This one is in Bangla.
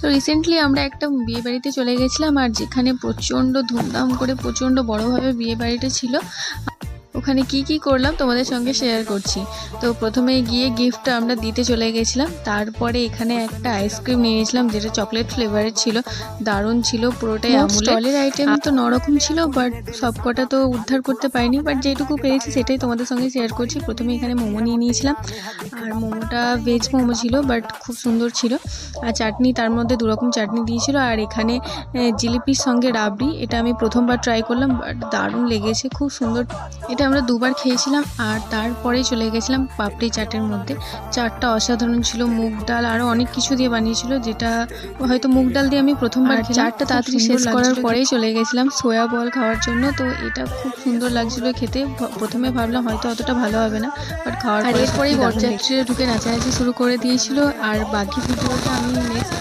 তো রিসেন্টলি আমরা একটা বিয়ে বাড়িতে চলে গেছিলাম, আর যেখানে প্রচণ্ড ধুমধাম করে প্রচণ্ড বড়োভাবে বিয়ে বাড়িটা ছিল। ওখানে কি করলাম তোমাদের সঙ্গে শেয়ার করছি। তো প্রথমে গিয়ে গিফটটা আমরা দিতে চলে গেছিলাম, তারপরে এখানে একটা আইসক্রিম নিয়ে নিয়েছিলাম যেটা চকলেট ফ্লেভারের ছিল, দারুণ ছিল, পুরোটাই আমুলের। স্টলের আইটেম তো নরকম ছিল, বাট সব কটা তো উদ্ধার করতে পারিনি, বাট যেটুকু পেরেছি সেটাই তোমাদের সঙ্গে শেয়ার করছি। প্রথমে এখানে মোমো নিয়ে নিয়েছিলাম, আর মোমোটা ভেজ মোমো ছিল, বাট খুব সুন্দর ছিল। আর চাটনি, তার মধ্যে দুরকম চাটনি দিয়েছিল। আর এখানে জিলিপির সঙ্গে রাবড়ি, এটা আমি প্রথমবার ট্রাই করলাম, বাট দারুণ লেগেছে, খুব সুন্দর। এটা আমরা দুবার খেয়েছিলাম। আর তারপরে চলে গেছিলাম পাপড়ি চাটের মধ্যে। চাটটা অসাধারণ ছিল, মুগ ডাল আরও অনেক কিছু দিয়ে বানিয়েছিল, যেটা হয়তো মুগ ডাল দিয়ে আমি প্রথমবার চাটটা তাড়াতাড়ি শেষ করার পরেই চলে গেছিলাম সোয়া বল খাওয়ার জন্য। তো এটা খুব সুন্দর লাগছিল খেতে। প্রথমে ভাবলাম হয়তো অতটা ভালো হবে না, বাট খাওয়ার পরেই বরযাত্রীরা ঢুকে নাচানাচি শুরু করে দিয়েছিল। আর বাকি ভিডিওটা আমি নেক্সট